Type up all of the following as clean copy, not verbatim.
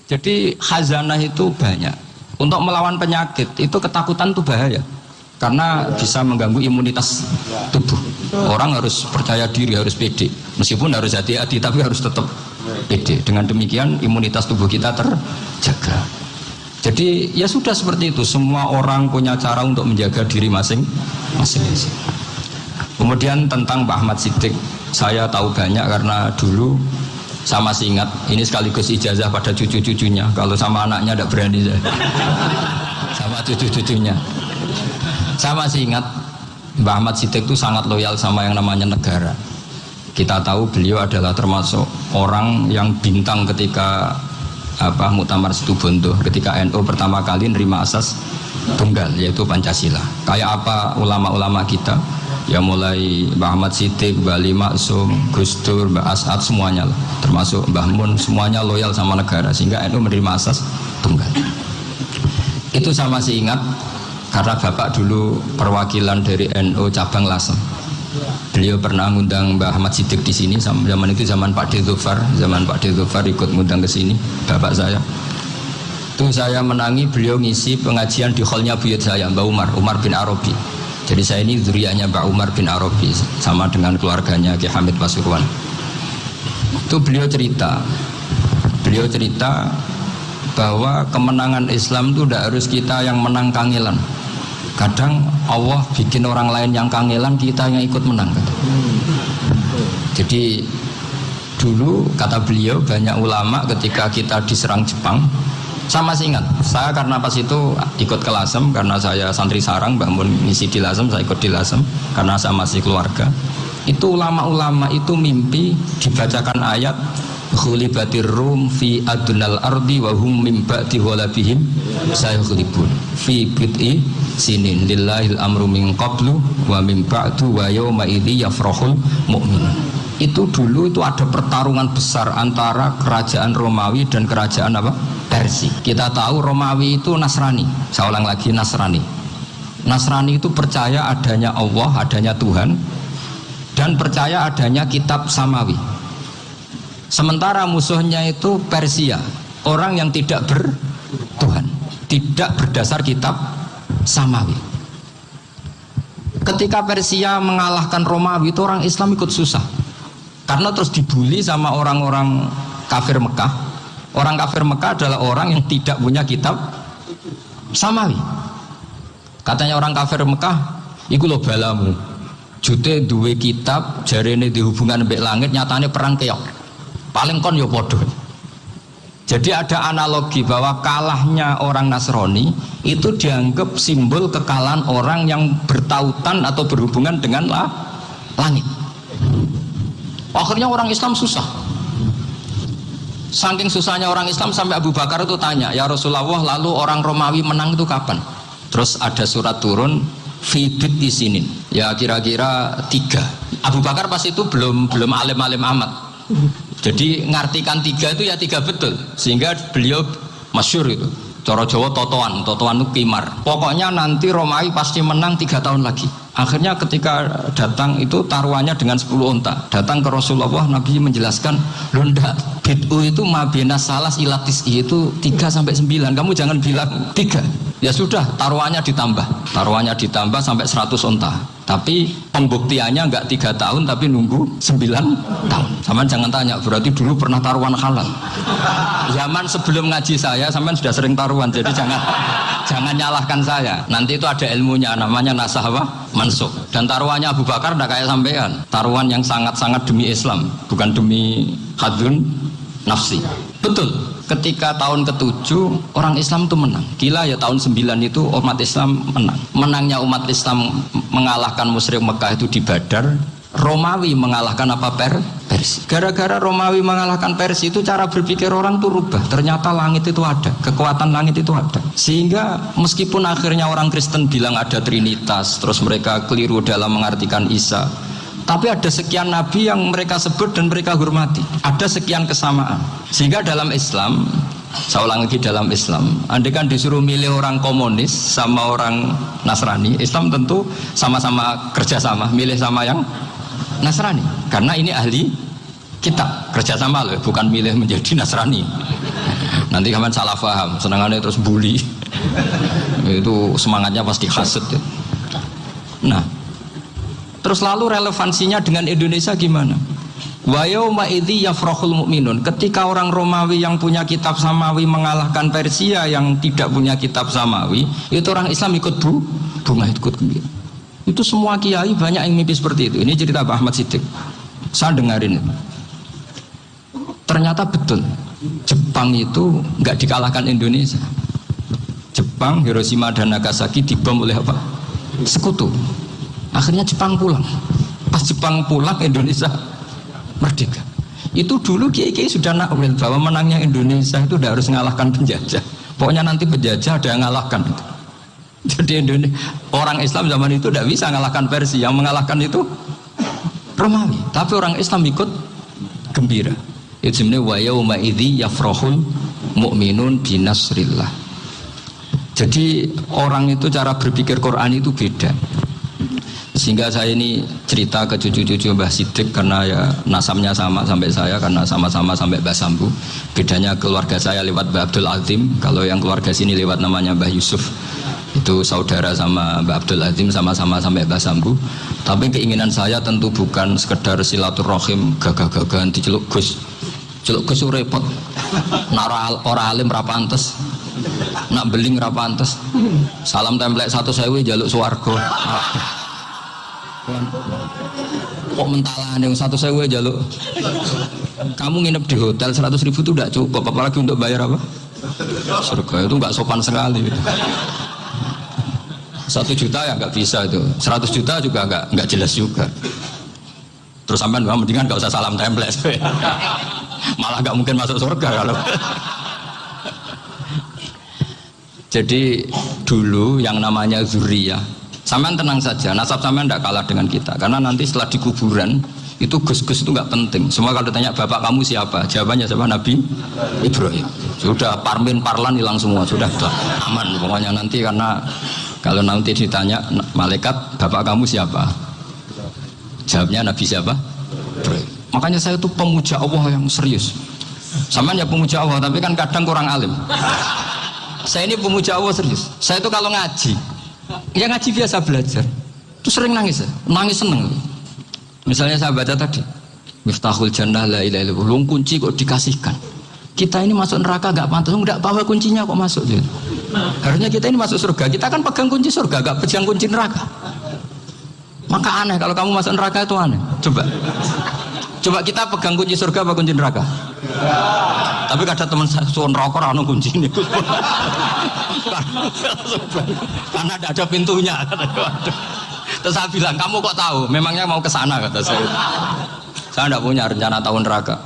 Jadi khazanah itu banyak. Untuk melawan penyakit itu ketakutan itu bahaya. Karena bisa mengganggu imunitas tubuh. Orang harus percaya diri, harus pede. Meskipun harus hati-hati, tapi harus tetap pede. Dengan demikian imunitas tubuh kita terjaga. Jadi ya sudah seperti itu. Semua orang punya cara untuk menjaga diri masing-masing. Kemudian tentang Pak Ahmad Siddiq, saya tahu banyak karena dulu saya masih ingat. Ini sekaligus ijazah pada cucu-cucunya. Kalau sama anaknya tidak berani saya. Sama cucu-cucunya. Saya masih ingat Mbah Ahmad Siddiq itu sangat loyal sama yang namanya negara. Kita tahu beliau adalah termasuk orang yang bintang ketika Muktamar Situbondo, ketika NU pertama kali nerima asas tunggal yaitu Pancasila. Kayak apa ulama-ulama kita, ya mulai Mbah Ahmad Siddiq, Mbah Ali Maksum, Gus Dur, Mbah As'ad semuanya lah, termasuk Mbah Mun, semuanya loyal sama negara sehingga NU menerima asas tunggal. Itu saya masih ingat. Karena bapak dulu perwakilan dari NU cabang Lasem. Beliau pernah ngundang Mbah Ahmad Siddiq di sini. Zaman itu zaman Pak Dzufar, ikut ngundang ke sini. Bapak saya. Itu saya menangi beliau ngisi pengajian di hallnya buyut saya, Mbah Umar bin Arabi. Jadi saya ini zuriyahnya Mbah Umar bin Arabi, sama dengan keluarganya Ki Hamid Pasuruan. Itu beliau cerita bahwa kemenangan Islam itu tidak harus kita yang menang kangelan. Kadang Allah bikin orang lain yang kangelan, kita yang ikut menang. Jadi dulu kata beliau banyak ulama ketika kita diserang Jepang, saya masih ingat, saya karena pas itu ikut ke Lasem, karena saya santri sarang, Mbak Mun ngisi di Lasem, saya ikut di Lasem karena saya masih keluarga. Itu ulama-ulama itu mimpi dibacakan ayat khulibatir rum fi adnal ardi wa hum min ba'di ghalabihim sayaghlibun fi bid'i sinin lillahil amru min qablu wa min ba'du wa yawma idzi yafrahul mu'minun. Itu dulu itu ada pertarungan besar antara kerajaan Romawi dan kerajaan Persia. Kita tahu Romawi itu Nasrani. Saya ulang lagi, Nasrani. Nasrani itu percaya adanya Allah, adanya Tuhan, dan percaya adanya kitab samawi. Sementara musuhnya itu Persia, orang yang tidak bertuhan, tidak berdasar kitab samawi. Ketika Persia mengalahkan Romawi, itu orang Islam ikut susah, karena terus dibully sama orang-orang kafir Mekah. Orang kafir Mekah adalah orang yang tidak punya kitab samawi. Katanya orang kafir Mekah, iku lo balamu, jute duwe kitab, jarene dihubungan mbek langit, nyatane perang keok. Paling kon yo podo. Jadi ada analogi bahwa kalahnya orang Nasrani itu dianggap simbol kekalahan orang yang bertautan atau berhubungan dengan langit. Akhirnya orang Islam susah. Saking susahnya orang Islam sampai Abu Bakar itu tanya, ya Rasulullah, lalu orang Romawi menang itu kapan? Terus ada surat turun fibit di sini. Ya kira-kira 3. Abu Bakar pas itu belum alim-alim amat. Jadi ngartikan 3 itu ya 3 betul, sehingga beliau masyhur itu. Cara Jawa totoan itu kimar. Pokoknya nanti Romawi pasti menang 3 tahun lagi. Akhirnya ketika datang itu taruhannya dengan 10 unta. Datang ke Rasulullah, Nabi menjelaskan, "Loh ndak, bid'u itu mabena salas ilatis itu 3 sampai 9. Kamu jangan bilang 3." Ya sudah, taruhannya ditambah sampai 100 unta. Tapi pembuktiannya enggak 3 tahun tapi nunggu 9 tahun. Sampean jangan tanya, berarti dulu pernah taruhan halal. Zaman sebelum ngaji saya sampean sudah sering taruhan, jadi jangan nyalahkan saya. Nanti itu ada ilmunya, namanya nasah mansukh. Dan taruhannya Abu Bakar enggak kayak sampean. Taruhan yang sangat-sangat demi Islam, bukan demi hadun nafsi. Betul. Ketika tahun ke-7 orang Islam itu menang. Gila ya, tahun 9 itu umat Islam menang. Menangnya umat Islam mengalahkan musyrik Mekah itu di Badar. Romawi mengalahkan Persia. Gara-gara Romawi mengalahkan Persia itu cara berpikir orang itu rubah. Ternyata langit itu ada, kekuatan langit itu ada. Sehingga meskipun akhirnya orang Kristen bilang ada Trinitas, terus mereka keliru dalam mengartikan Isa, tapi ada sekian nabi yang mereka sebut dan mereka hormati. Ada sekian kesamaan. Sehingga dalam Islam, saya ulang lagi, dalam Islam, andai kan disuruh milih orang komunis sama orang Nasrani, Islam tentu sama-sama kerjasama, milih sama yang Nasrani. Karena ini ahli kitab, kerjasama loh, bukan milih menjadi Nasrani. Nanti kamu salah paham, senangannya terus bully. Itu semangatnya pasti hasad ya. Nah, terus lalu relevansinya dengan Indonesia gimana? Wa yauma idzi yafrahul mu'minun. Ketika orang Romawi yang punya kitab samawi mengalahkan Persia yang tidak punya kitab samawi, itu orang Islam ikut bunga, ikut gembira. Itu semua kiai banyak yang mimpi seperti itu. Ini cerita Pak Ahmad Siddiq. Saya dengarin itu. Ternyata betul. Jepang itu nggak dikalahkan Indonesia. Jepang, Hiroshima dan Nagasaki dibom oleh apa? Sekutu. Akhirnya Jepang pulang. Pas Jepang pulang, Indonesia merdeka. Itu dulu kiai-kiai sudah nakwil bahwa menangnya Indonesia itu tidak harus mengalahkan penjajah. Pokoknya nanti penjajah ada yang mengalahkan. Jadi orang Islam zaman itu tidak bisa mengalahkan Persia. Yang mengalahkan itu Romawi. Tapi orang Islam ikut gembira. Itu sebenarnya wa yauma idzi yafrahul mu'minun binasrillah. Jadi orang itu cara berpikir Quran itu beda. Sehingga saya ini cerita ke cucu-cucu Mbah Siddiq karena ya nasabnya sama sampai saya, karena sama-sama sampai Mbah Sambu. Bedanya keluarga saya lewat Mbah Abdul Azim, kalau yang keluarga sini lewat namanya Mbah Yusuf. Itu saudara sama Mbah Abdul Azim, sama-sama sampai Mbah Sambu. Tapi keinginan saya tentu bukan sekedar silaturahim gagah-gagahan diceluk Gus. Celuk Gus repot. Nak ora alim ra pantes. Nak beling ra pantes. Salam templek 1.000 jaluk swarga. Kok mentalan yang 1.000 jaluk. Kamu nginep di hotel 100.000 itu tidak cukup, apalagi untuk bayar apa? Surga itu nggak sopan sekali. 1 juta ya nggak bisa itu, 100 juta juga nggak jelas juga. Terus sampai mendingan nggak usah salam template, malah nggak mungkin masuk surga kalau. Jadi dulu yang namanya zuriyah, sampean tenang saja, nasab sampean tidak kalah dengan kita, karena nanti setelah di kuburan itu gus-gus itu nggak penting. Semua kalau ditanya bapak kamu siapa, jawabannya siapa? Nabi Ibrahim. Sudah parmin parlan hilang semua, sudah aman pokoknya nanti. Karena kalau nanti ditanya malaikat bapak kamu siapa, jawabnya Nabi siapa? Ibrahim. Makanya saya itu pemuja Allah yang serius. Sampean ya pemuja Allah, tapi kan kadang kurang alim. Saya ini pemuja Allah serius. Saya itu kalau ngaji, ya ngaji biasa belajar, itu sering nangis seneng. Misalnya saya baca tadi, Miftahul Jannah la ilaha illallah, kunci kok dikasihkan. Kita ini masuk neraka gak pantas, enggak bawa kuncinya kok masuk. Harusnya kita ini masuk surga, kita kan pegang kunci surga, gak pegang kunci neraka. Maka aneh kalau kamu masuk neraka itu aneh. Coba kita pegang kunci surga apa kunci neraka? Tapi kadang teman saya suruh rokok anu kunci ini. Karena tidak ada pintunya. Terus saya bilang, kamu kok tahu? Memangnya mau ke sana, kata saya. Saya tidak punya rencana tahun neraka.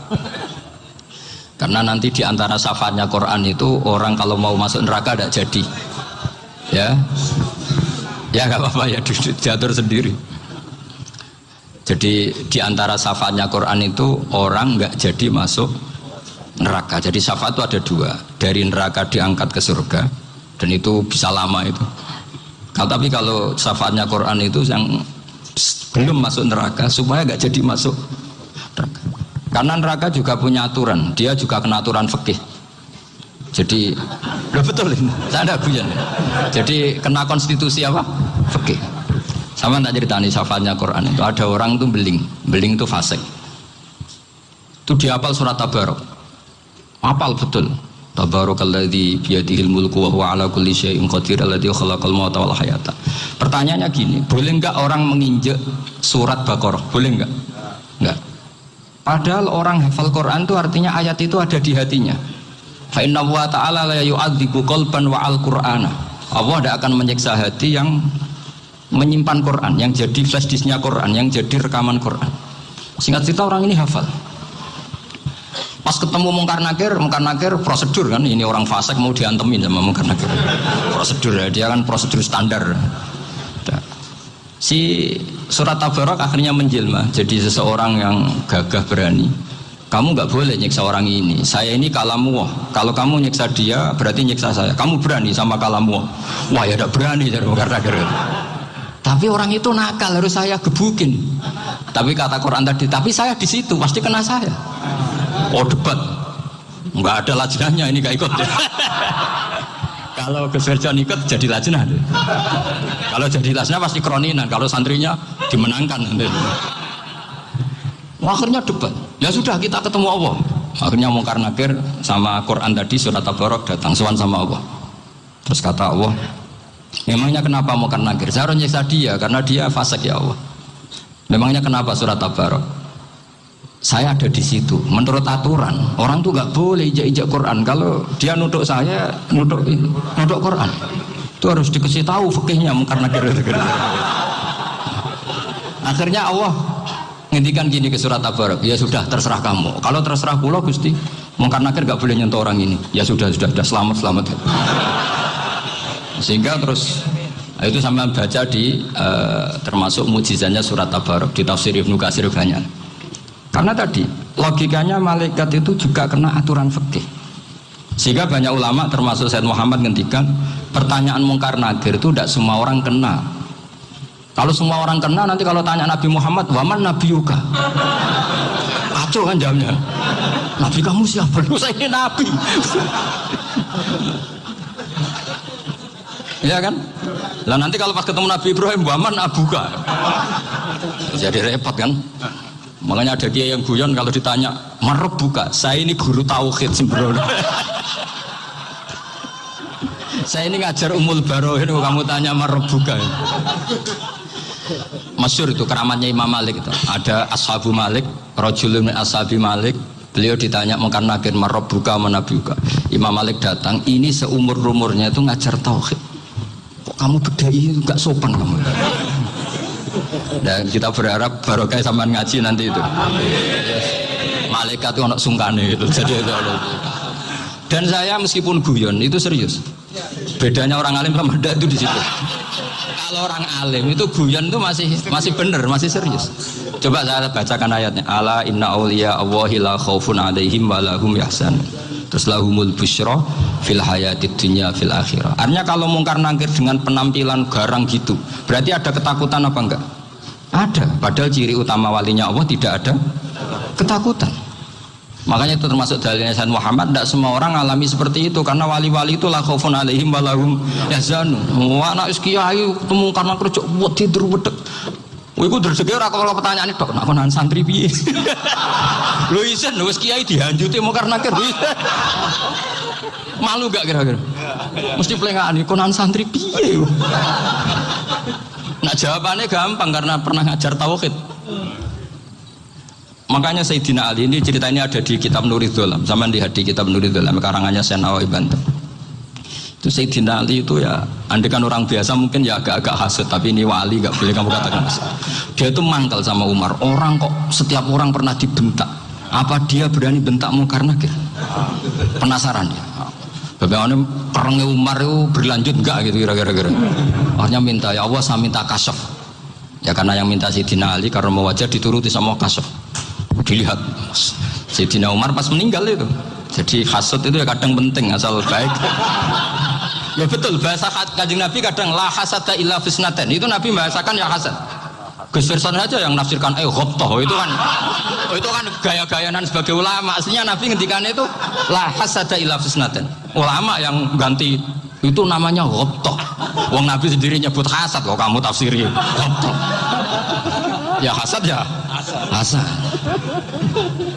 Karena nanti di antara syafaatnya Quran itu orang kalau mau masuk neraka tidak jadi. Ya nggak apa-apa ya, diatur sendiri. Jadi di antara syafaatnya Quran itu orang nggak jadi masuk neraka. Jadi syafaat itu ada 2, dari neraka diangkat ke surga, dan itu bisa lama itu. Tapi kalau syafaatnya Quran itu yang belum masuk neraka supaya nggak jadi masuk neraka. Karena neraka juga punya aturan, dia juga kena aturan fikih. Jadi, betul ini, saya ada guyon. Jadi kena konstitusi apa? Fikih. Sama tak ceritani syafaatnya Quran itu ada orang tuh beling itu fasik. Itu dihafal surat Tabarok. Hafal betul. Tabarakalladzi biyadihil mulku wa huwa ala kulli syai'in qadir alladzi khalaqal mauta wal hayata. Pertanyaannya gini, boleh enggak orang menginjek surat Baqarah? Boleh enggak? Enggak. Padahal orang hafal Quran itu artinya ayat itu ada di hatinya. Fa inna wa ta'ala la yu'adzibu qalban wa al-Qur'ana. Allah tidak akan menyiksa hati yang menyimpan Quran, yang jadi flash disknya Quran, yang jadi rekaman Quran. Singkat cerita orang ini hafal. Pas ketemu Mungkar Nakir prosedur kan, ini orang fasik mau diantemin sama Mungkar Nakir. Prosedur ya, dia kan prosedur standar. Si surat Tabarak akhirnya menjelma jadi seseorang yang gagah berani. Kamu nggak boleh nyiksa orang ini. Saya ini kalamu. Kalau kamu nyiksa dia berarti nyiksa saya. Kamu berani sama kalamu. Wah ya tidak berani dari Mungkar Nakir. Tapi orang itu nakal, harus saya gebukin. Tapi kata Quran tadi, tapi saya di situ pasti kena saya. Oh debat. Enggak ada lajnahnya, ini gak ikut. Kalau Gus Firjon ikut jadi lajnah. Kalau jadi lajnah pasti kroninan, kalau santrinya dimenangkan. Akhirnya debat. Ya sudah, kita ketemu Allah. Akhirnya Mungkar Nakir sama Quran tadi surat Tabarok datang sowan sama Allah. Terus kata Allah, memangnya kenapa Mungkar Nakir? Saya harus nyiksa dia karena dia fasik ya Allah. Memangnya kenapa surat Tabarok? Saya ada di situ. Menurut aturan orang tuh nggak boleh ijak-ijak Quran. Kalau dia nutuk saya, nutuk Quran, itu harus dikasih tahu fikihnya Mungkar Nakir. Akhirnya Allah ngendikan gini ke surat Tabarok, ya sudah terserah kamu. Kalau terserah kula Gusti, Mungkar Nakir gak boleh nyentuh orang ini. Ya sudah selamat. Sehingga terus itu sampai baca di termasuk mujizatnya surat Tabarok di tafsir Ibnu Katsir banyak. Karena tadi logikanya malaikat itu juga kena aturan fikih. Sehingga banyak ulama termasuk Said Muhammad ngendikan pertanyaan Mungkar Nakir itu tidak semua orang kena. Kalau semua orang kena, nanti kalau tanya Nabi Muhammad, waman nabiyuka? Kacau kan jamnya. Nabi kamu siapa? Saya ini Nabi. Ya kan? Lah nanti kalau pas ketemu Nabi Ibrahim, waman abuka? Jadi repot kan? Makanya ada kiai yang guyon kalau ditanya, marab buka? Saya ini guru tauhid sembrono. Saya ini ngajar Ummul Barohin, kamu tanya marab buka? Masyhur itu keramatnya Imam Malik itu. Ada Ashabu Malik, rajulun min ashabi Malik. Beliau ditanya Mungkar Nakir, marabbuka manabiuka. Imam Malik datang, ini seumur-umurnya itu ngajar tauhid. Kok kamu bedai enggak sopan kamu? Dan kita berharap barokah sampean ngaji nanti itu. Malaikat itu anak sungkane itu. Jadi itu. Dan saya meskipun guyon itu serius. Bedanya orang alim sama ndak itu di situ. Kalau orang alim itu guyon itu masih benar, masih serius. Coba saya bacakan ayatnya. Ala inna auliya Allahi la khaufun alaihim wa lahum yahzanun. Terus lahumul busyra fil hayatid dunya fil akhirah. Artinya kalau Mungkar Nakir dengan penampilan garang gitu, berarti ada ketakutan apa enggak? Ada. Padahal ciri utama walinya Allah tidak ada ketakutan. Makanya itu termasuk dalilnya Sayyid Muhammad, tidak semua orang alami seperti itu karena wali-wali itu la khaufun alaihim wa lahum yahzanun. Wah anak kiai ketemu karena kerja buat tidur wedek. Iku rezeki ora kalau pertanyaan itu nak konan santri piye. Lho isen wis kiai dihanjuti Mungkar Nakir. Malu gak kira-kira? Mesti pelengane konan santri piye. Nah jawabannya gampang karena pernah ngajar tauhid. Makanya Sayyidina Ali ini ceritanya ada di kitab Nurul Dholam. Sama lihat di kitab Nurul Dholam karangannya Syekh Nawawi Banten. Itu Sayyidina Ali itu ya, andekan orang biasa mungkin ya agak-agak hasut, tapi ini wali gak boleh kamu katakan hasut. Dia itu mangkal sama Umar. Orang kok setiap orang pernah dibentak. Apa dia berani bentak Mungkar Nakir? Penasaran dia. Bagaimana perangnya Umar itu berlanjut enggak gitu kira-kira. Akhirnya minta, ya Allah saya minta kasyaf. Ya karena yang minta Sayyidina Ali karena mau wajar dituruti sama kasyaf. Dilihat Sayyidina Umar pas meninggal itu. Jadi hasud itu ya kadang penting asal baik. Ya betul, bahasa Kanjeng Nabi kadang la hasada illa fisnaten. Itu Nabi bahasakan ya hasad. Gus Firson aja yang nafsirkan ghobtoh itu kan gaya-gayanan sebagai ulama. Aslinya Nabi ngendikannya itu la hasada illa fisnaten. Ulama yang ganti itu namanya ghobtoh. Wong Nabi sendiri nyebut hasad, kok kamu tafsiri ghobtoh. Ya hasad ya hasad.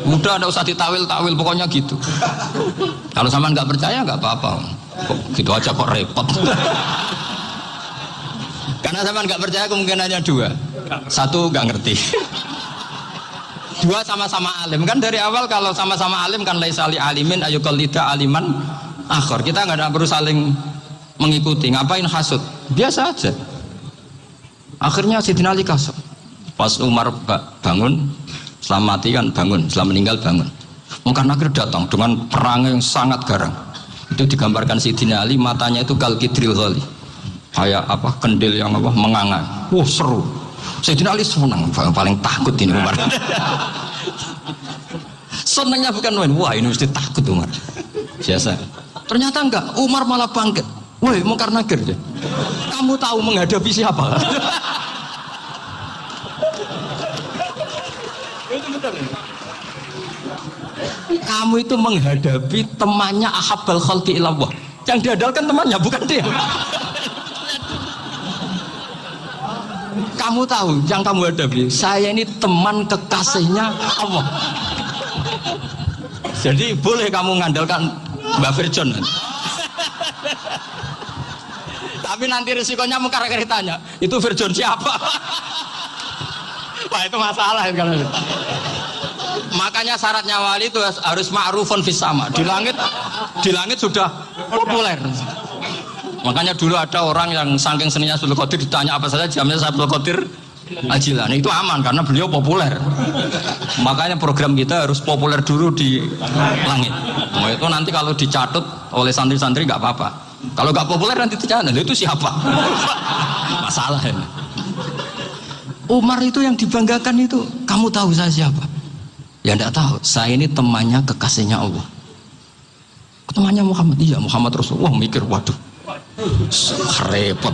Udah tidak usah ditawil-tawil, pokoknya gitu. Kalau sama nggak percaya nggak apa-apa. Kok gitu aja kok repot. Karena sama nggak percaya kemungkinannya dua. Satu nggak ngerti. Dua sama-sama alim. Kan dari awal kalau sama-sama alim kan laisali alimin ayuqallida aliman akhir. Kita nggak perlu saling mengikuti. Ngapain hasud? Biasa aja. Akhirnya Sayyidina Ali kasar. Pas Umar bangun, setelah mati kan bangun, setelah meninggal bangun. Mungkar Nakir datang dengan perang yang sangat garang. Itu digambarkan Sayyidina Ali, matanya itu kalkidril ghali, kayak apa kendil yang apa menganga. Wah seru. Sayyidina Ali senang, paling takut ini Umar. Senangnya bukan main, wah ini mesti takut Umar. Biasa. Ternyata enggak, Umar malah bangkit. Woi Mungkar Nakir deh. Kamu tahu menghadapi siapa? Kamu itu menghadapi temannya ahabbal khalqi ilallah. Yang diandalkan temannya bukan dia. Kamu tahu yang kamu hadapi, saya ini teman kekasihnya Allah. Jadi boleh kamu mengandalkan Mbak Virjon. Tapi nanti risikonya mungkar-nakir tanya, itu Virjon siapa? Wah itu masalah kan. Makanya syaratnya wali itu harus ma'rufun fis sama. Di langit sudah populer. Makanya dulu ada orang yang saking seninya Abdul Qadir ditanya apa saja jamnya Abdul Qadir Al-Jilani. Itu aman karena beliau populer. Makanya program kita harus populer dulu di langit. Nah, itu nanti kalau dicatut oleh santri-santri nggak apa-apa. Kalau nggak populer nanti dicatat, itu siapa? Masalah ya. Umar itu yang dibanggakan itu, kamu tahu saya siapa? Ya enggak tahu. Saya ini temannya kekasihnya Allah. Temannya Muhammad, iya Muhammad Rasulullah. Mikir, waduh, repot.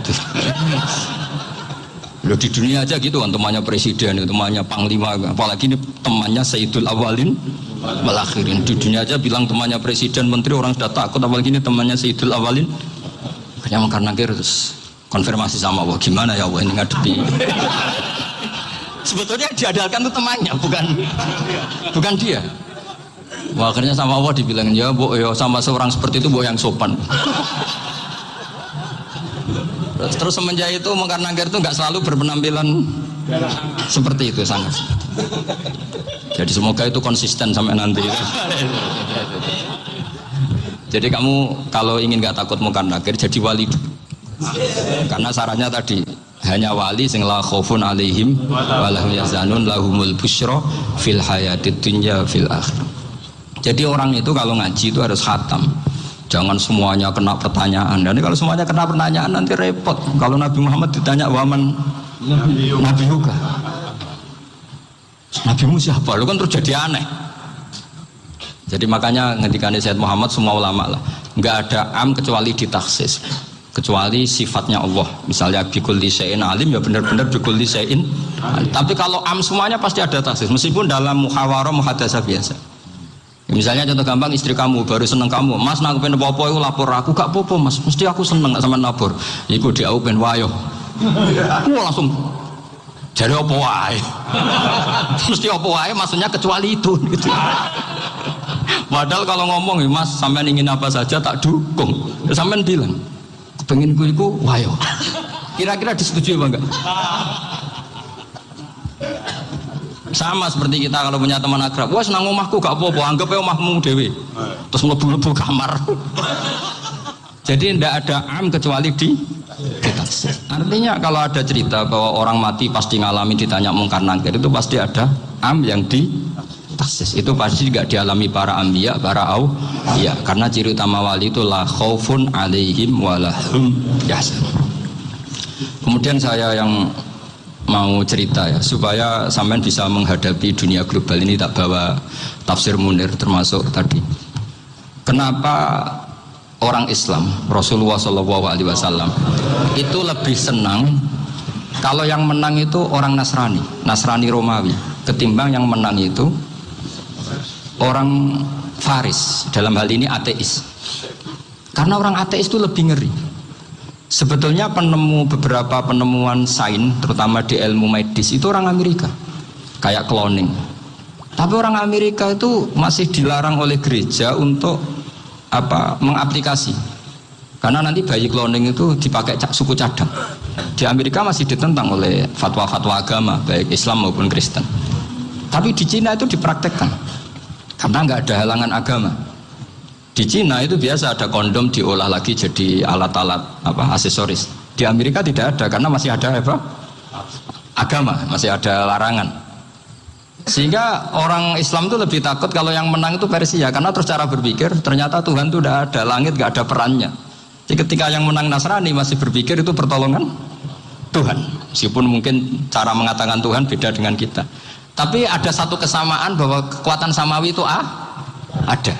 Loh di dunia aja gitu kan, temannya presiden, temannya panglima, apalagi ini temannya Sayyidul Awalin wal Akhirin. Di dunia aja bilang temannya presiden, menteri, orang sudah takut, apalagi ini temannya Sayyidul Awalin. Karena terus konfirmasi sama Allah, gimana ya Allah ini ngadepi. Sebetulnya diandalkan itu temannya, bukan dia. Wah, akhirnya sama Allah dibilang, ya bu, ya sama seorang seperti itu bu yang sopan. Terus semenjak itu Mungkar Nakir itu nggak selalu berpenampilan seperti itu sangat. Jadi semoga itu konsisten sampai nanti. Jadi kamu kalau ingin nggak takut Mungkar Nakir, jadi wali dulu. Karena syaratnya tadi hanya wali sing la khaufun alaihim wa lahum yazanun lahumul busyra fil hayatid dunya fil akhirah. Jadi orang itu kalau ngaji itu harus khatam. Jangan semuanya kena pertanyaan. Dan kalau semuanya kena pertanyaan nanti repot. Kalau Nabi Muhammad ditanya waman Nabi juga. Nabimu siapa? Lu kan terus jadi aneh. Jadi makanya ngendikane Sayyid Muhammad semua ulama lah, enggak ada am kecuali ditaksis. Kecuali sifatnya Allah. Misalnya bikulli syai'in alim ya benar-benar bikulli syai'in. Tapi kalau am semuanya pasti ada taksis meskipun dalam muhawarah muhadasah biasa. Misalnya contoh gampang, istri kamu baru seneng kamu, mas nak pengen apa-apa itu lapor aku, gak apa-apa mas, mesti aku seneng sama lapor. Iku dia pengen wayo. Langsung jadi apa wae. Mesti apa wae maksudnya kecuali itu gitu. Padahal kalau ngomong mas sampean ingin apa saja tak dukung. Sampean bilang pengen iku wayo. Kira-kira disetujui apa enggak? Sama seperti kita kalau punya teman akrab, wah senang omahku gak apa-apa, anggap ya omahmu dewe, terus mlebu-mlebu kamar. Jadi tidak ada am kecuali di taksis. Artinya kalau ada cerita bahwa orang mati pasti ngalami ditanya Mungkar Nakir, itu pasti ada am yang di taksis. Itu pasti tidak dialami para anbiya, para auliya. Karena ciri utama wali itu la khaufun alaihim walahum yahzanun. Kemudian saya yang mau cerita ya supaya sampean bisa menghadapi dunia global ini, tak bawa tafsir Munir termasuk tadi. Kenapa orang Islam Rasulullah SAW itu lebih senang kalau yang menang itu orang Nasrani Romawi ketimbang yang menang itu orang Faris, dalam hal ini ateis. Karena orang ateis itu lebih ngeri. Sebetulnya beberapa penemuan sains terutama di ilmu medis itu orang Amerika, kayak cloning. Tapi orang Amerika itu masih dilarang oleh gereja untuk mengaplikasi. Karena nanti bayi cloning itu dipakai suku cadang. Di Amerika masih ditentang oleh fatwa-fatwa agama baik Islam maupun Kristen. Tapi di Cina itu dipraktekkan karena nggak ada halangan agama. Di Cina itu biasa ada kondom diolah lagi jadi alat-alat aksesoris. Di Amerika tidak ada karena masih ada agama, masih ada larangan. Sehingga orang Islam itu lebih takut kalau yang menang itu Persia, karena terus cara berpikir ternyata Tuhan itu tidak ada, langit tidak ada perannya. Jadi ketika yang menang Nasrani masih berpikir itu pertolongan Tuhan, meskipun mungkin cara mengatakan Tuhan beda dengan kita. Tapi ada satu kesamaan bahwa kekuatan samawi itu ada.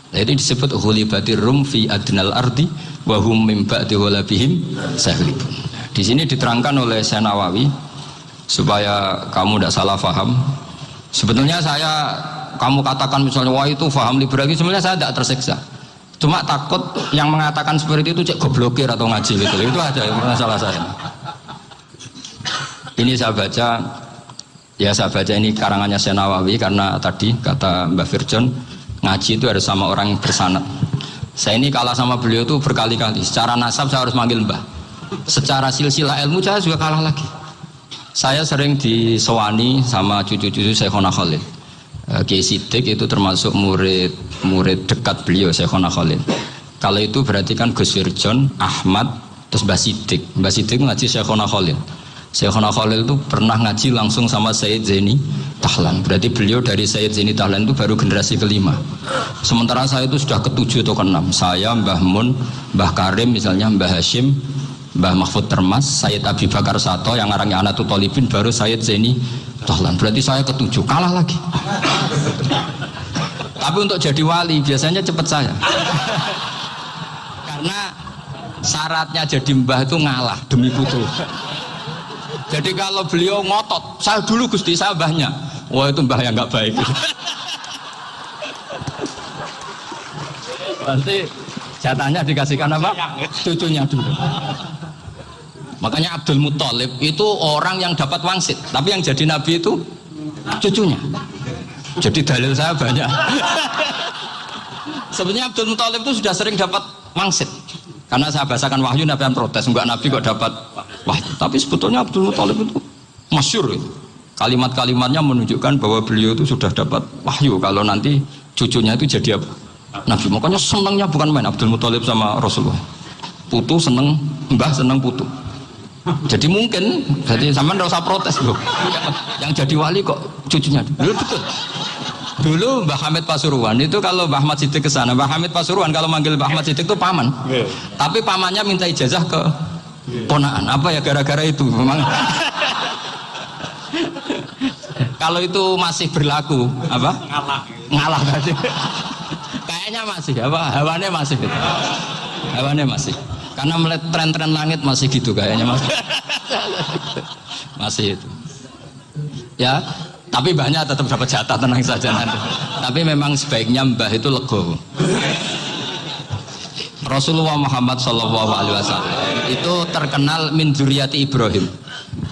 Nah, itu disebut ghulibatir rum fi adnal ardi wa hum min ba'di ghalabihim sahlibun. Di sini diterangkan oleh Syekh Nawawi supaya kamu tidak salah paham. Sebetulnya saya kamu katakan misalnya wah itu paham liberal, sebenarnya saya tidak tersiksa. Cuma takut yang mengatakan seperti itu cek goblokir atau ngaji gitu. Itu aja masalah saya. Ini saya baca ini karangannya Syekh Nawawi karena tadi kata Mbak Firjon ngaji itu harus sama orang yang bersanad. Saya ini kalah sama beliau itu berkali-kali. Secara nasab saya harus manggil Mbah. Secara silsilah ilmu saya juga kalah lagi. Saya sering disewani sama cucu-cucu Syekhona Khalil. Kiai Siddiq itu termasuk murid dekat beliau Syekhona Khalil. Kalau itu berarti kan Gus Firjon, Ahmad, terus Mbah Siddiq. Mbah Siddiq ngaji Syekhona Khalil. Syekhona Khalil itu pernah ngaji langsung sama Sayyid Zaini Tahlan. Berarti beliau dari Sayyid Zaini Tahlan itu baru generasi kelima. Sementara saya itu sudah ketujuh atau keenam. Saya, Mbah Mun, Mbah Karim misalnya, Mbah Hashim, Mbah Mahfud Termas, Sayyid Abi Bakar Sato yang arangnya Anatul Talibin, baru Sayyid Zaini Tahlan. Berarti saya ketujuh, kalah lagi. Tapi untuk jadi wali biasanya cepat saya. Karena syaratnya jadi mbah itu ngalah demi putu. Jadi kalau beliau ngotot, saya dulu Gusti, saya mbahnya. Wah itu mbah yang nggak baik. Pasti jatahnya dikasihkan apa? Cucunya dulu. Makanya Abdul Muthalib itu orang yang dapat wangsit, tapi yang jadi nabi itu cucunya. Jadi dalil saya banyak. Sebenarnya Abdul Muthalib itu sudah sering dapat wangsit. Karena saya bahasakan wahyu, Nabi yang protes, enggak Nabi kok dapat wahyu. Tapi sebetulnya Abdul Muthalib itu masyhur. Kalimat-kalimatnya menunjukkan bahwa beliau itu sudah dapat wahyu kalau nanti cucunya itu jadi apa? Nabi. Makanya senangnya bukan main Abdul Muthalib sama Rasulullah. Putu seneng, mbah seneng putu. Jadi mungkin, jadi sama nggak usah protes loh. Yang jadi wali kok cucunya. Dulu betul. Dulu Mbah Hamid Pasuruan itu kalau Mbah Ahmad Siddiq ke sana, Mbah Hamid Pasuruan kalau manggil Mbah Ahmad Siddiq itu paman. Tapi pamannya minta ijazah ke ponaan. Apa ya gara-gara itu memang. Kalau itu masih berlaku apa? Ngalah tadi. Kayaknya masih apa? Hawannya masih gitu. Hawannya masih. Karena melihat tren-tren langit masih gitu kayaknya masih. Masih itu. Ya, tapi banyak tetap dapat jatah, tenang saja nanti. Tapi memang sebaiknya mbah itu legowo. Rasulullah Muhammad SAW itu terkenal min dzurriyyati Ibrahim.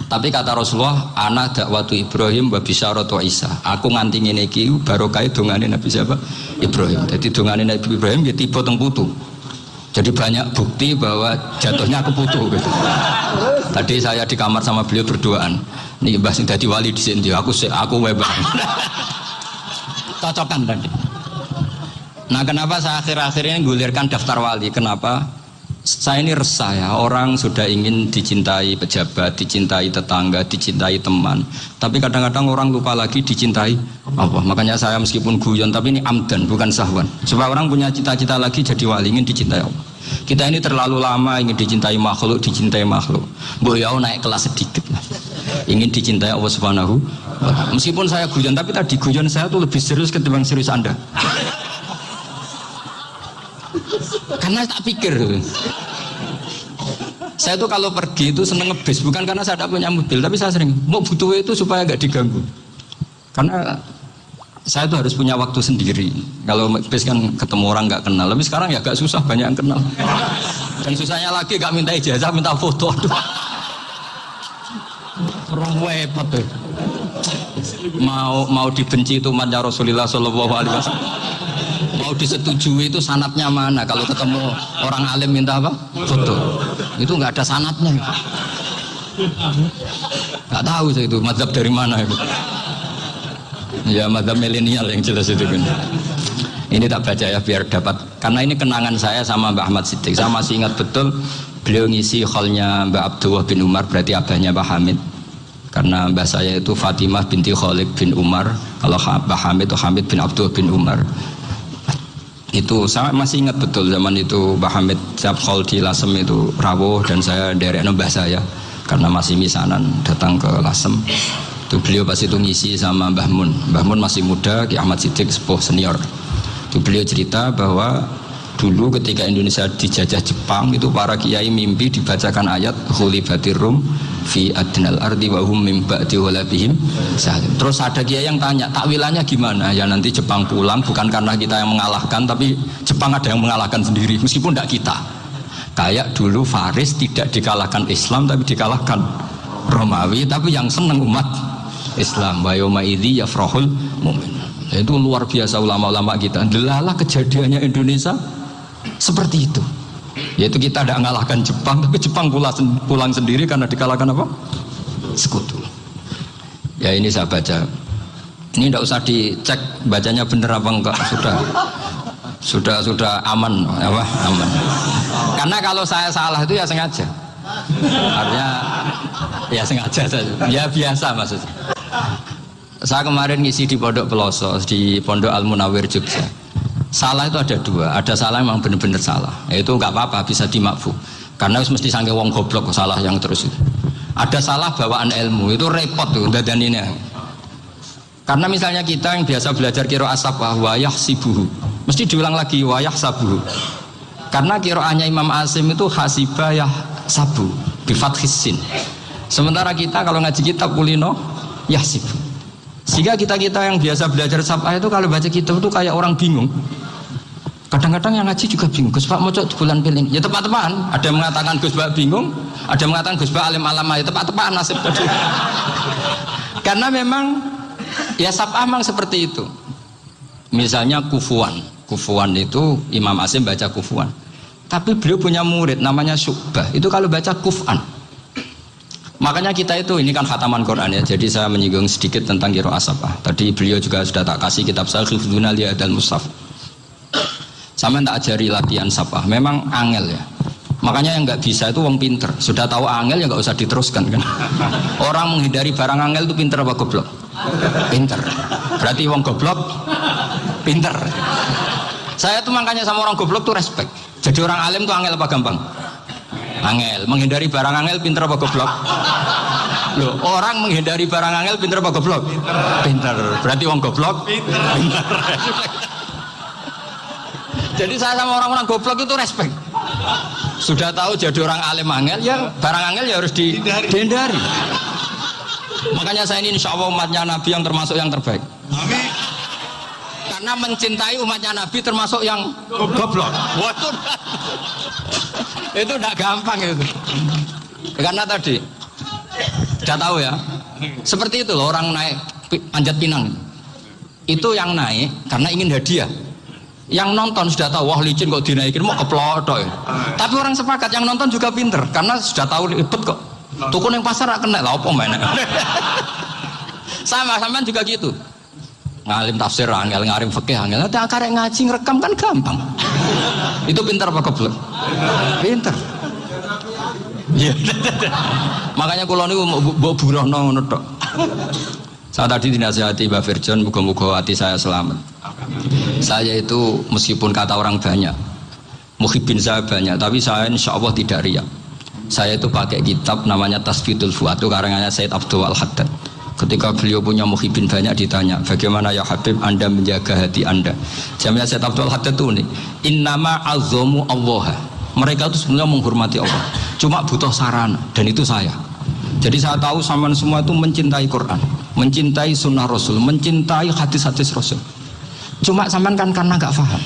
Tapi kata Rasulullah, ana dakwatu Ibrahim wa bisyaratu Isa. Aku nganti ngene iki barokah dongane Nabi siapa? Ibrahim. Jadi dongane Nabi Ibrahim ya tiba teng putu. Jadi banyak bukti bahwa jatuhnya ke putu gitu. Tadi saya di kamar sama beliau berduaan. Nih Mbah sing dadi wali di sini, aku webang. Cocokan tadi. Nah kenapa saya akhir-akhir ini gulirkan daftar wali? Kenapa? Saya ini resah ya, orang sudah ingin dicintai pejabat, dicintai tetangga, dicintai teman. Tapi kadang-kadang orang lupa lagi dicintai Allah. Makanya saya meskipun guyon, tapi ini amdan, bukan sahwan. Supaya orang punya cita-cita lagi jadi wali, ingin dicintai Allah. Kita ini terlalu lama ingin dicintai makhluk. Boyau naik kelas sedikit lah. Ingin dicintai Allah Subhanahu wa Ta'ala. Meskipun saya guyon, tapi tadi guyon saya tuh lebih serius ketimbang serius Anda. Karena tak pikir saya tuh kalau pergi itu seneng ngebis, bukan karena saya tidak punya mobil, tapi saya sering mau butuh itu supaya gak diganggu. Karena saya tuh harus punya waktu sendiri. Kalau bis kan ketemu orang gak kenal, tapi sekarang ya gak susah, banyak yang kenal. Dan susahnya lagi gak minta ijazah, minta foto. Aduh, repot tuh. Mau dibenci itu umatnya Rasulullah SAW. Mau disetujui itu sanatnya mana? Kalau ketemu orang alim minta apa? Foto. Itu nggak ada sanatnya. Nggak tahu saya itu mazhab dari mana itu. Ya mazhab milenial yang jelas itu kan. Ini tak baca ya biar dapat. Karena ini kenangan saya sama Mbak Ahmad Siddiq. Saya masih ingat betul beliau ngisi kholnya Mbak Abdullah bin Umar, berarti abahnya Mbak Hamid. Karena mbah saya itu Fatimah binti Khalid bin Umar. Kalau Mbak Hamid itu Hamid bin Abdullah bin Umar. Itu saya masih ingat betul zaman itu Mbah Hamid siap khol di Lasem itu rawuh dan saya derek mbah saya karena masih misanan datang ke Lasem. Itu beliau pas itu ngisi sama Mbah Mun. Mbah Mun masih muda, Ki Ahmad Siddiq sepuh senior. Itu beliau cerita bahwa dulu ketika Indonesia dijajah Jepang itu para kiai mimpi dibacakan ayat Khulifatir Rum fi adnal ardi wa hum min ba'di ghalabihim salim. Terus ada kiai yang tanya, takwilannya gimana? Ya nanti Jepang pulang bukan karena kita yang mengalahkan, tapi Jepang ada yang mengalahkan sendiri meskipun tidak kita. Kayak dulu Faris tidak dikalahkan Islam tapi dikalahkan Romawi, tapi yang senang umat Islam. Wa yauma idzi yafrahul mu'min. Itu luar biasa ulama-ulama kita. Delalah kejadiannya Indonesia seperti itu. Yaitu kita tidak mengalahkan Jepang, tapi Jepang pulang sendiri karena dikalahkan apa? Sekutu. Ya ini saya baca. Ini tidak usah dicek bacanya benar apa enggak, sudah aman, apa? Aman. Karena kalau saya salah itu ya sengaja. Artinya ya sengaja saja. Ya biasa maksudnya. Saya kemarin ngisi di Pondok Peloso, di Pondok Al Munawir Jogja. Salah itu ada dua, ada salah memang benar-benar salah, itu nggak apa-apa, bisa dimakfu, karena mesti sangke wong goblok salah yang terus itu. Ada salah bawaan ilmu, itu repot tuh dadaninnya. Karena misalnya kita yang biasa belajar qiraat sabah wayah sibuhu, mesti diulang lagi wayah sabuhu. Karena qiraatnya Imam Asim itu hasibah yah sabu, bifathis sin. Sementara kita kalau ngaji kitab kulino yah sibuh. Sehingga kita yang biasa belajar sabah itu kalau baca kitab itu kayak orang bingung. Kadang-kadang yang ngaji juga bingung. Gus Pak mocok bulan piling. Ya tepat-tepatan. Ada yang mengatakan Gus Pak bingung, ada yang mengatakan Gus Pak alim alama. Ya tepat-tepatan nasib tadi. Karena memang ya sabah memang seperti itu. Misalnya kufuan. Kufuan itu Imam Asim baca kufuan. Tapi beliau punya murid namanya Syu'bah. Itu kalau baca kuf'an. Makanya kita itu, ini kan khataman Quran ya, jadi saya menyinggung sedikit tentang qiraat sabah. Tadi beliau juga sudah tak kasih kitab saya Hifdzuna Li'adal Mushaf. Sama tak ajari latihan sabah, memang angel ya. Makanya yang nggak bisa itu wong pinter. Sudah tahu angel ya nggak usah diteruskan kan. Orang menghindari barang angel itu pinter apa goblok? Pinter. Berarti wong goblok pinter. Saya tuh makanya sama orang goblok tuh respect. Jadi orang alim tuh angel apa gampang? Angel. Menghindari barang angel pinter apa goblok? Loh, orang menghindari barang angel pinter apa goblok? Pinter. Berarti wong goblok pinter. Jadi saya sama orang-orang goblok itu respect. Sudah tahu jadi orang alim angel ya barang angel ya harus dihindari. Makanya saya ini insya Allah umatnya Nabi yang termasuk yang terbaik. Amin. Karena mencintai umatnya Nabi termasuk yang goblok. Waduh. Itu tidak gampang itu. Karena tadi sudah tahu ya. Seperti itu loh orang naik Panjat Pinang. Itu yang naik karena ingin hadiah. Yang nonton sudah tahu wah licin kok dinaikin mau keplodok ya. Tapi orang sepakat yang nonton juga pinter karena sudah tahu ribet kok. Tukun yang pasar gak kena lah apa mainnya. Sama juga gitu. Ngalim tafsir angel, ngarim fikih angel. Nanti akarek ngaji ngerekam kan gampang. Itu pinter apa goblok? Pinter. Iya. Makanya kula niku mbok burohno ngono tok. Saya tadi dinasihati Mbak Virjon, muga-muga hati saya selamat. Saya itu meskipun kata orang banyak, muhibin saya banyak, tapi saya insya Allah tidak riya. Saya itu pakai kitab namanya Tasfidul Fuad, itu karangannya Said Abdul Al-Haddad. Ketika beliau punya muhibin banyak ditanya, bagaimana ya Habib Anda menjaga hati Anda? Jamnya Said Abdul Haddad itu nih, innama azzamu Allah. Mereka itu sebenarnya menghormati Allah, cuma butuh sarana, dan itu saya. Jadi saya tahu sampean semua itu mencintai Quran, mencintai sunnah Rasul, mencintai hadis-hadis Rasul. Cuma sampean kan karena nggak paham,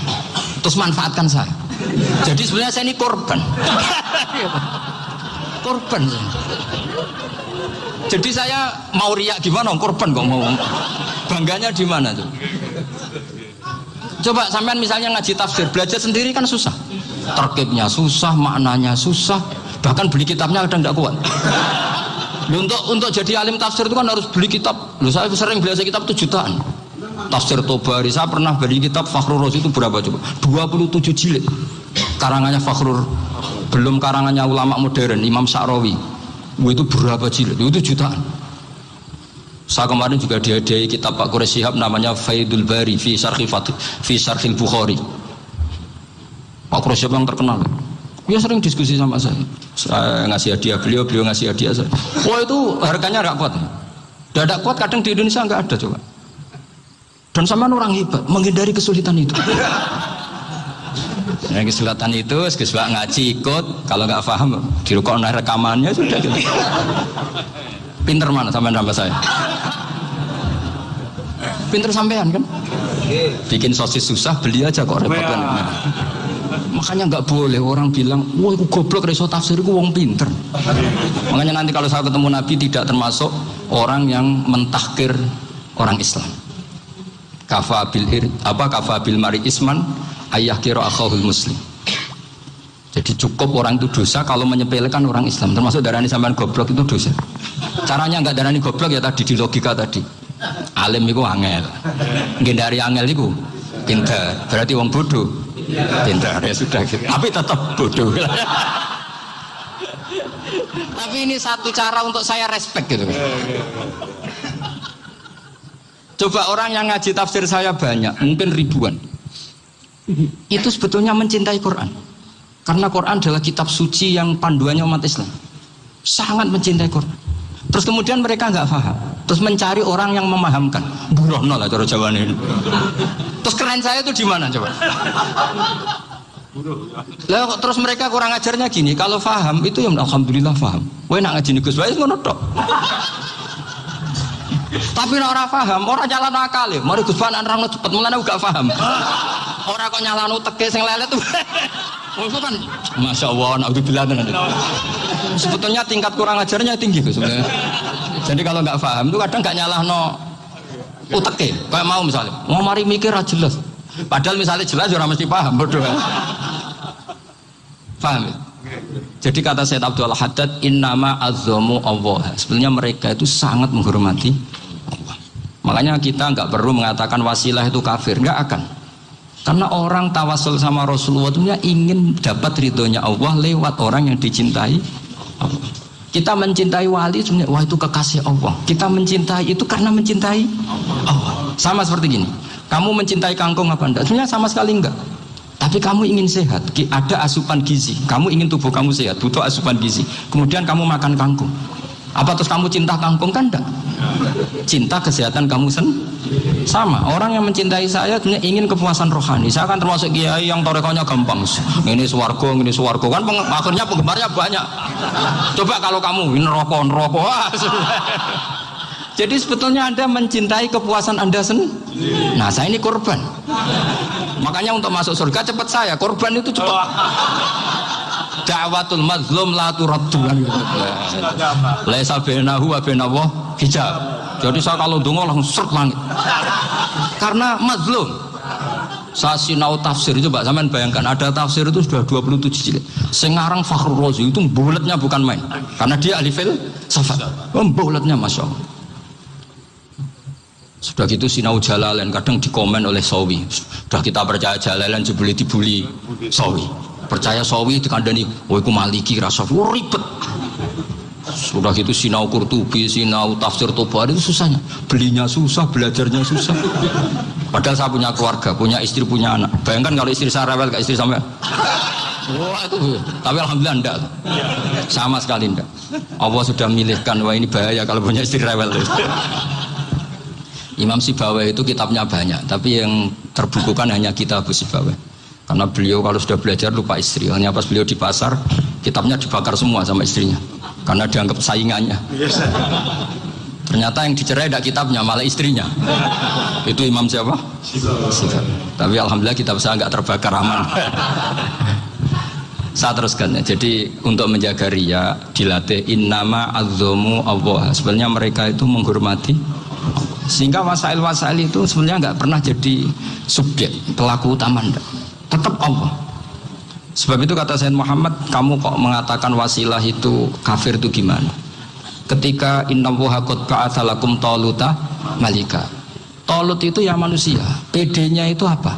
terus manfaatkan saya. Jadi sebenarnya saya ini korban. Korban. Jadi saya mau riak gimana? Korban kok mau. Bangganya di mana tuh? Coba sampean misalnya ngaji tafsir, belajar sendiri kan susah. Terkibnya susah, maknanya susah, bahkan beli kitabnya kadang nggak kuat. Untuk jadi alim tafsir itu kan harus beli kitab. Loh, saya sering belajar kitab itu jutaan. Tafsir Tobari, saya pernah beli kitab Fakhrur Razi itu berapa coba? 27 jilid. Karangannya Fakhrur, belum karangannya ulama modern Imam Sa'rawi. Itu berapa jilid? Itu jutaan. Saya kemarin juga dihadiahi kitab Pak Quraish Shihab namanya Faidul Bari fi Syarhil Bukhari. Pak Quraish Shihab yang terkenal. Dia sering diskusi sama saya. Saya ngasih hadiah beliau ngasih hadiah saya. Wah itu harganya nggak kuat. Tidak kuat kadang di Indonesia nggak ada coba. Dan sama orang hebat menghindari kesulitan itu. Yang kesulatan itu, Gus Bak ngaji ikut, kalau nggak paham dirukon rekamannya sudah gitu. Pinter mana sampean tambah saya? Pinter sampean kan? Bikin sosis susah, beli aja kok repot kan? Makanya nggak boleh orang bilang, wah aku goblok reso tafsir, aku wong pinter. Makanya nanti kalau saya ketemu Nabi tidak termasuk orang yang mentahkir orang Islam. Kafa bil mari isman ayah kira akhahul muslim. Jadi cukup orang itu dosa kalau menyepelekan orang Islam, termasuk darani sampean goblok itu dosa. Caranya nggak darani goblok ya tadi di logika tadi. Alim itu angel, gendari angel itu pinter. Berarti wong bodoh pinter ya sudah gitu. Tapi tetap bodoh. Tapi ini satu cara untuk saya respect gitu. Coba orang yang ngaji tafsir saya banyak, mungkin ribuan. Itu sebetulnya mencintai Quran. Karena Quran adalah kitab suci yang panduannya umat Islam. Sangat mencintai Quran. Terus kemudian mereka nggak paham. Terus mencari orang yang memahamkan. Burono lah cara Jawane ini. Terus keren saya itu di mana coba? Lah terus mereka kurang ajarnya gini, kalau paham itu ya alhamdulillah paham. Kowe nak ngaji Gus wae ngono tok. Tapi nek ora paham, ora jalan akal ya. Mari Gus Ban nerangno cepet mulane gak paham. Ora kok nyalano teke sing lelet tuh. Itu kan masyaallah naudzubillah tenan. Sebetulnya tingkat kurang ajarnya tinggi Gus sebenarnya. Jadi kalau nggak paham tuh kadang nggak nyalahno uteke. Kayak mau misalnya, mau mari mikir aja jelas. Padahal misalnya jelas ora mesti paham, bodoh. Paham ya? Jadi kata Sayyid Abdul Haddad, innama azzamu Allah. Sebenarnya mereka itu sangat menghormati Allah. Makanya kita nggak perlu mengatakan wasilah itu kafir, nggak akan. Karena orang tawasul sama Rasulullah itu ingin dapat ridhonya Allah lewat orang yang dicintai Allah. Kita mencintai wali sebenarnya, wah itu kekasih Allah. Kita mencintai itu karena mencintai Allah. Sama seperti gini, kamu mencintai kangkung apa enggak? Sebenarnya sama sekali enggak. Tapi kamu ingin sehat, ada asupan gizi. Kamu ingin tubuh kamu sehat, butuh asupan gizi. Kemudian kamu makan kangkung. Apa terus kamu cinta kangkung kan enggak? Cinta kesehatan kamu sama. Orang yang mencintai saya ingin kepuasan rohani. Saya kan termasuk kiai yang torekonya gampang. Ini swarga kan akhirnya penggemarnya banyak. Coba kalau kamu ini neraka. Jadi sebetulnya Anda mencintai kepuasan Anda sendiri. Nah, saya ini korban. Makanya untuk masuk surga cepat saya. Korban itu cepat. Da'watul mazlum la turaddu. Laisa bainahu wa bainallah hijab. Jadi saya kalau donga langsung seret langit. Karena mazlum. Saya sinau tafsir itu Mbak, sampean bayangkan ada tafsir itu sudah 27 jilid. Sengarang Fakhrul Razi itu bulatnya bukan main. Karena dia ahli filsafat. Bulatnya Masya Allah. Sudah gitu sinau Jalalain kadang dikomen oleh Sawi. Sudah kita percaya Jalalain jebule dibuli Sawi. Percaya Sawi dikandani, "Oh iku Maliki rasa ribet." Sudah gitu sinau Qurtubi, sinau tafsir Tabari itu susahnya. Belinya susah, belajarnya susah. Padahal saya punya keluarga, punya istri, punya anak. Bayangkan kalau istri saya rewel kayak istri sampai. Wah itu. Tapi alhamdulillah enggak. Sama sekali enggak. Allah sudah milihkan, wah ini bahaya kalau punya istri rewel. Imam Sibawai itu kitabnya banyak, tapi yang terbukukan hanya kitab Sibawai. Karena beliau kalau sudah belajar lupa istri. Hanya pas beliau di pasar, kitabnya dibakar semua sama istrinya. Karena dianggap saingannya. Ternyata yang dicerai tidak kitabnya, malah istrinya. Itu Imam siapa? Sibawai. Tapi alhamdulillah kitab saya nggak terbakar, aman. Saya teruskan ya. Jadi untuk menjaga riya dilatih innama azzamu Allah. Sebenarnya mereka itu menghormati Allah. Sehingga wasail-wasail itu sebenarnya nggak pernah jadi subjek pelaku utama, enggak. Tetap Allah. Sebab itu kata Sayyid Muhammad, kamu kok mengatakan wasilah itu kafir itu gimana? Ketika innallaha qad ba'atsa lakum taluta malika. Talut itu ya manusia. PD-nya itu apa?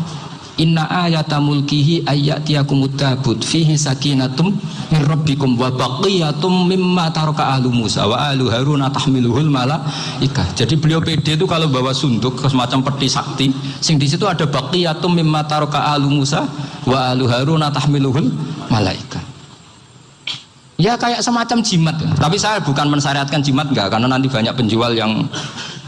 Inna ayata mulkihi ayyatiyakumud tabut fihi sakinatum min rabbikum wa baqiyatum mimma taraka ahlu Musa wa ahlu Harun tahmiluhul malaikah. Jadi beliau PD itu kalau bawa sunduk semacam peti sakti, sing di situ ada baqiyatum mimma taraka ahlu Musa wa ahlu Harun tahmiluhul malaikah. Ya kayak semacam jimat ya. Tapi saya bukan mensyariatkan jimat enggak, karena nanti banyak penjual yang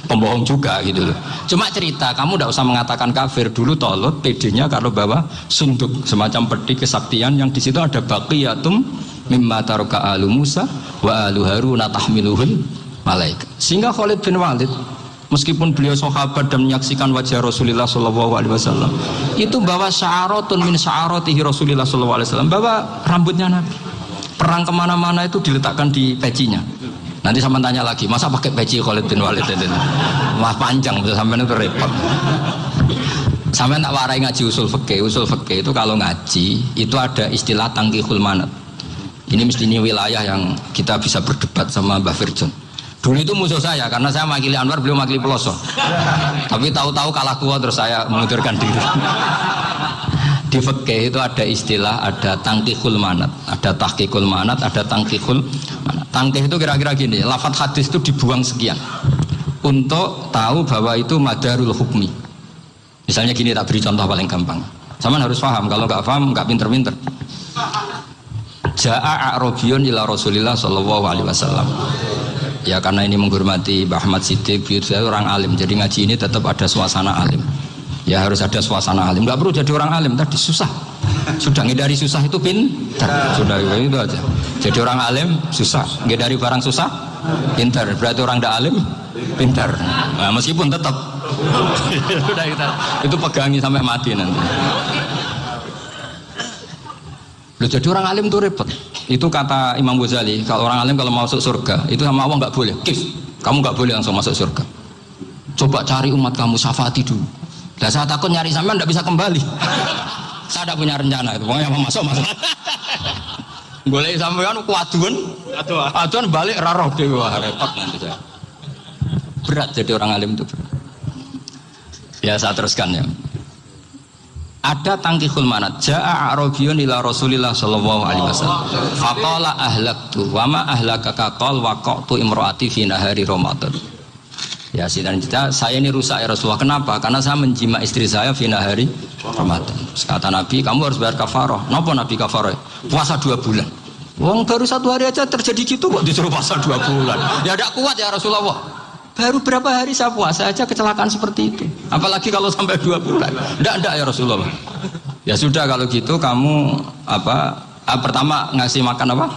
pembohong juga gitu loh. Cuma cerita, kamu tidak usah mengatakan kafir. Dulu Tolut PD-nya kalau bawa sunduk semacam peti kesaktian yang di situ ada baqiyatum mimma taraka alu Musa wa alu Harun tahmiluhul malaikat. Sehingga Khalid bin Walid meskipun beliau sahabat dan menyaksikan wajah Rasulullah SAW, itu bawa sya'aratun min sya'aratihi Rasulullah SAW, bawa rambutnya Nabi. Perang kemana-mana itu diletakkan di pecinya. Nanti sama tanya lagi, masa pakai peci Khalid bin Walid itu? Wah panjang, sampai itu repot. Sampai tak warai ngaji usul fikih. Usul fikih itu kalau ngaji itu ada istilah tangkihul manat. Ini mesti ini wilayah yang kita bisa berdebat sama Mbah Firjon. Dulu itu musuh saya karena saya makili Anwar, beliau makili Peloso. Tapi tahu-tahu kalah kuat terus saya mengundurkan diri. Di fikih itu ada istilah, ada tangkihul manat, ada tahqiqul manat, ada tangkihul manat. Tangkih itu kira-kira gini, lafadz hadis itu dibuang sekian untuk tahu bahwa itu madarul hukmi. Misalnya gini, tak beri contoh paling gampang. Sama harus paham, kalau nggak paham nggak pinter-pinter. Ja'a a'rabiyun ila Rasulillah sallallahu alaihi wasallam. Ya karena ini menghormati Mbah Ahmad Siddiq, saya orang alim, jadi ngaji ini tetap ada suasana alim. Ya harus ada suasana alim, nggak perlu jadi orang alim, tadi susah. Sudah ngindari susah itu pintar, sudah itu aja. Jadi orang alim susah, ngindari barang susah pintar, berarti orang tidak alim pintar. Nah, meskipun tetap sudah itu pegangi sampai mati nanti. Loh, jadi orang alim itu repot. Itu kata Imam Ghazali, kalau orang alim kalau mau masuk surga itu sama Allah nggak boleh. Kif, kamu nggak boleh langsung masuk surga. Coba cari umat kamu, syafaati dulu. Nah, saya takut nyari sampean nggak bisa kembali. Saya tidak punya rencana itu, pokoknya mau masuk. Boleh sampean kuaduan balik raroh dewi, wah repot nanti saya. Berat jadi orang alim itu berat. Ya saya teruskan ya. Ada tangkihul manat. Ja'a a'rabiyun ila Rasulillah sallallahu alaihi wasallam. Faqala ahlaktu wa ma ahlakaka qal waqa'tu imraati fi nahari Ramadan. Ya sidang kita, saya ini rusak ya Rasulullah. Kenapa? Karena saya menjima istri saya fi nahari Ramadan. Kata Nabi, kamu harus bayar kafarah. Napa Nabi kafarah? Puasa 2 bulan. Wong baru 1 hari aja terjadi gitu kok disuruh puasa 2 bulan. Ya tidak kuat ya Rasulullah. Baru berapa hari saya puasa aja kecelakaan seperti itu. Apalagi kalau sampai 2 bulan. Tidak ya Rasulullah. Ya sudah kalau gitu kamu pertama ngasih makan apa?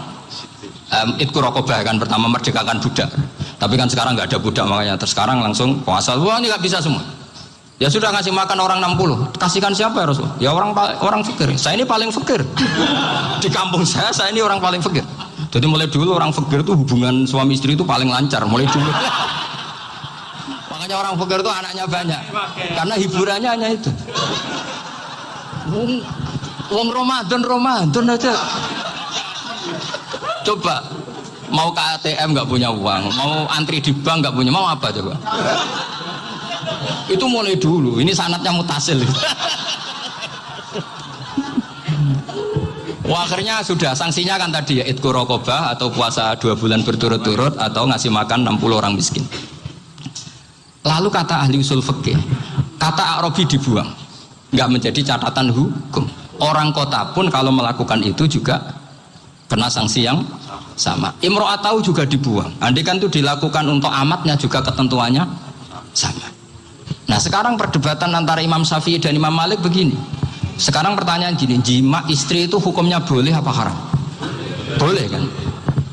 Itku rokobah kan, pertama merdekakan budak. Tapi kan sekarang nggak ada budak, makanya terus sekarang langsung puasa. Wah ini nggak bisa semua. Ya sudah ngasih makan orang 60. Kasihkan siapa ya Rasul? Ya orang fakir. Saya ini paling fakir. Di kampung saya ini orang paling fakir. Jadi mulai dulu orang fakir itu hubungan suami istri itu paling lancar mulai dulu. Makanya orang fakir itu anaknya banyak. Karena hiburannya hanya itu. Wong Ramadan aja. Coba mau ke ATM nggak punya uang, mau antri di bank nggak punya, mau apa coba? Itu mulai dulu. Ini sanatnya mutasil. Wah, akhirnya sudah sanksinya kan tadi ya, idku rokobah atau puasa 2 bulan berturut-turut atau ngasih makan 60 orang miskin. Lalu kata ahli usul fikih, kata Arabi dibuang, nggak menjadi catatan hukum. Orang kota pun kalau melakukan itu juga kena sanksi yang sama. Imro'atau juga dibuang. Andai kan itu dilakukan untuk amatnya juga ketentuannya sama. Nah sekarang perdebatan antara Imam Syafi'i dan Imam Malik begini. Sekarang pertanyaan gini, jima istri itu hukumnya boleh apa haram? Boleh kan?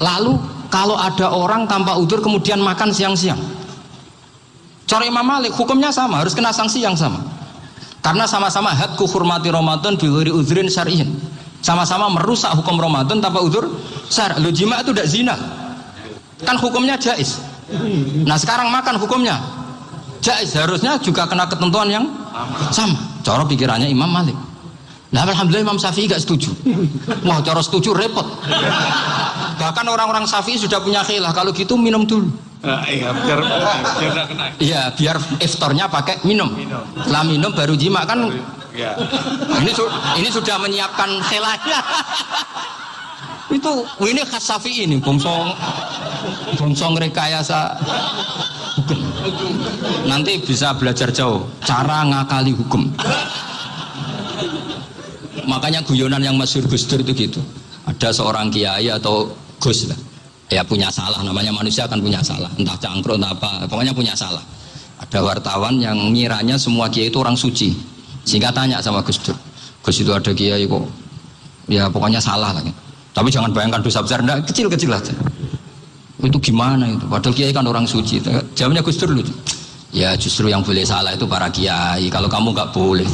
Lalu kalau ada orang tanpa udzur kemudian makan siang-siang, cara Imam Malik hukumnya sama, harus kena sanksi yang sama. Karena sama-sama hadku hurmati Ramadan bi ghairi udzrin syar'iyyin. Sama-sama merusak hukum Ramadan tanpa udzur syar'. Lo jima itu tidak zina. Kan hukumnya jaiz. Nah, sekarang makan hukumnya jaiz, harusnya juga kena ketentuan yang sama. Cara pikirannya Imam Malik. Nah, alhamdulillah Imam Syafi'i gak setuju. Wah, cara setuju repot. Bahkan orang-orang Syafi'i sudah punya khilaf, kalau gitu minum dulu. Iya, biar tidak kena. Iya, biar iftarnya pakai minum. Setelah minum baru jima kan. Ya. Ini sudah menyiapkan khilafnya. Ini khas Syafi'i ini, bongsong rekayasa hukum. Nanti bisa belajar jauh cara ngakali hukum. Makanya guyonan yang masyhur Gus Dur itu gitu. Ada seorang kiai atau Gus lah, ya punya salah, namanya manusia kan punya salah, entah cangkruk entah apa, pokoknya punya salah. Ada wartawan yang ngiranya semua kiai itu orang suci, sehingga tanya sama Gus Dur, Gus itu ada kiai kok, ya pokoknya salah lah. Tapi jangan bayangkan dosa besar, enggak, kecil-kecil aja. Itu gimana itu? Padahal kiai kan orang suci. Jawabnya Gus Dur lucu. Ya justru yang boleh salah itu para kiai. Kalau kamu nggak boleh.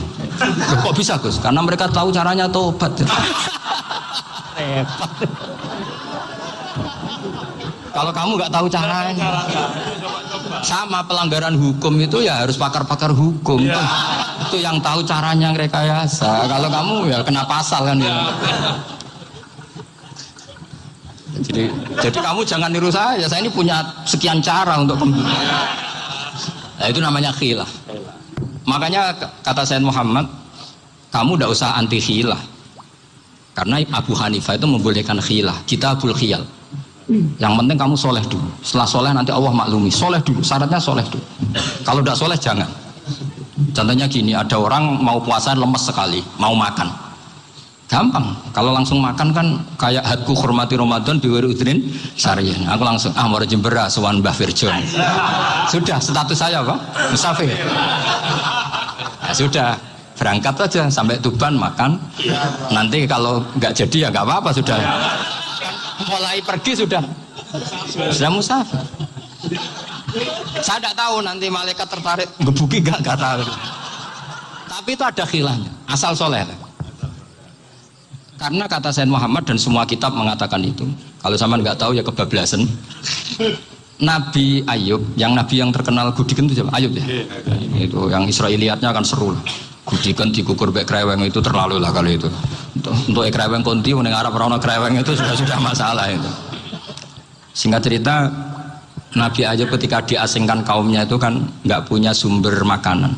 Kok bisa Gus? Karena mereka tahu caranya tobat. Repot. Kalau kamu nggak tahu caranya, sama pelanggaran hukum itu ya harus pakar-pakar hukum. Itu yang tahu caranya rekayasa. Kalau kamu ya kena pasal kan ya. Jadi kamu jangan niru saya ini punya sekian cara untuk nah, itu namanya khilah. Makanya kata Sayyid Muhammad, kamu tidak usah anti khilah, karena Abu Hanifah itu membolehkan khilah, kitabul khiyal. Yang penting kamu soleh dulu, setelah soleh nanti Allah maklumi. Soleh dulu, syaratnya soleh dulu. Kalau tidak soleh jangan. Contohnya gini, ada orang mau puasa lemes sekali, mau makan, gampang. Kalau langsung makan kan kayak hadku hormati Ramadan biwiri udrin syariah. Aku langsung mau jembera sowan Mbah Firjon. Sudah status saya apa? Musafir. Ya sudah, berangkat aja sampai Tuban makan. Nanti kalau nggak jadi ya nggak apa-apa sudah. Mulai pergi sudah musafir. Saya tidak tahu nanti malaikat tertarik gebuki nggak tahu. Tapi itu ada khilafnya. Asal soleh. Karena kata Sayyid Muhammad dan semua kitab mengatakan itu. Kalau sama nggak tahu ya kebablasan. Nabi Ayub, yang nabi yang terkenal Gudiken itu siapa? Ayub ya. Itu yang Israiliyatnya akan seru lah. Gudiken dikukur bek kreweng itu terlalu lah kalau itu. Untuk kreweng konti, untuk Arab orang kreweng itu sudah masalah itu. Singkat cerita, Nabi Ayub ketika diasingkan kaumnya itu kan nggak punya sumber makanan.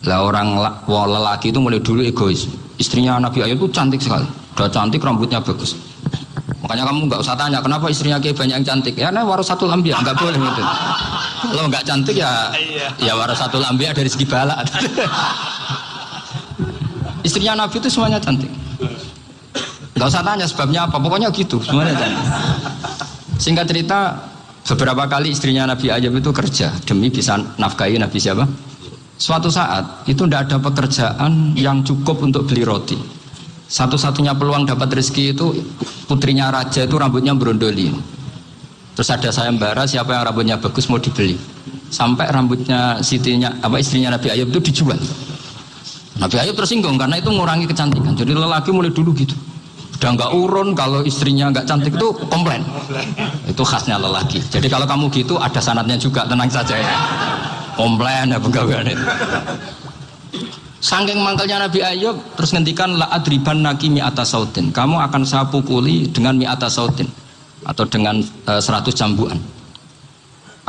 Lah orang lelaki itu mulai dulu egois. Istrinya Nabi Ayub itu cantik sekali, udah cantik, rambutnya bagus. Makanya kamu nggak usah tanya kenapa istrinya kayak banyak yang cantik. Ya, nah warasatul anbiya nggak boleh gitu. Kalau nggak cantik ya warasatul anbiya dari segi balak. Istrinya Nabi itu semuanya cantik. Nggak usah tanya sebabnya apa, pokoknya gitu, semuanya cantik. Singkat cerita, beberapa kali istrinya Nabi Ayub itu kerja demi bisa nafkahi Nabi siapa? Suatu saat itu tidak ada pekerjaan yang cukup untuk beli roti. Satu-satunya peluang dapat rezeki itu putrinya raja itu rambutnya berondoli. Terus ada sayembara siapa yang rambutnya bagus mau dibeli. Sampai rambutnya istrinya Nabi Ayub itu dijual. Nabi Ayub tersinggung karena itu mengurangi kecantikan. Jadi lelaki mulai dulu gitu. Udah nggak urun kalau istrinya nggak cantik itu komplain. Itu khasnya lelaki. Jadi kalau kamu gitu ada sanadnya juga, tenang saja ya. Komplain ya pegawaian itu. Saking mangkalnya Nabi Ayub terus ngendikan la adriban naki mi'ata sautin. Kamu akan saya pukuli dengan mi'ata sautin atau dengan 100 cambukan.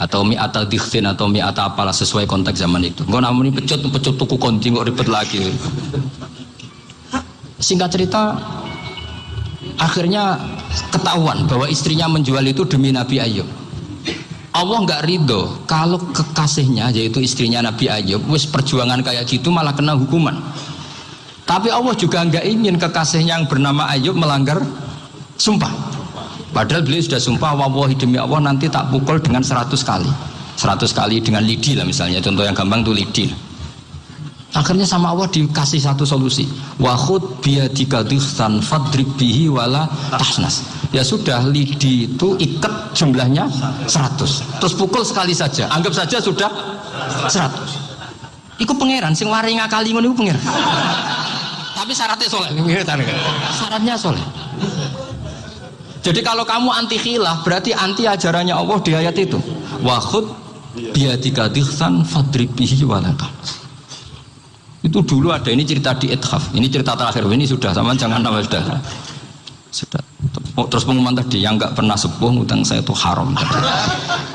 Atau mi'ata dikhtin atau mi'ata apalah sesuai konteks zaman itu. Engko namanya pecut tuku konti kok ribet lagi. Singkat cerita akhirnya ketahuan bahwa istrinya menjual itu demi Nabi Ayub. Allah nggak ridho kalau kekasihnya yaitu istrinya Nabi Ayub wis perjuangan kayak gitu malah kena hukuman. Tapi Allah juga nggak ingin kekasihnya yang bernama Ayub melanggar sumpah. Padahal beliau sudah sumpah, wallahi demi Allah nanti tak pukul dengan 100 kali. 100 kali dengan lidi lah misalnya, contoh yang gampang tuh lidi. Akhirnya sama Allah dikasih satu solusi. Wa khud biyadika dikhsan fadrib bihi wala tahnas. Ya sudah, lidi itu ikat jumlahnya 100. Terus pukul sekali saja. Anggap saja sudah 100. Iku pangeran sing wari ngakali ngono iku pangeran. Tapi syaratnya soleh. Syaratnya soleh. Jadi kalau kamu anti khilaf berarti anti ajarannya Allah di ayat itu. Wa khud biyadika dikhsan fadrib bihi wala tahnas. Itu dulu ada, ini cerita di Ithaf, ini cerita terakhir, ini sudah sama jangan nama sudah. Terus pengumuman tadi yang nggak pernah sepuh utang saya itu haram tadi.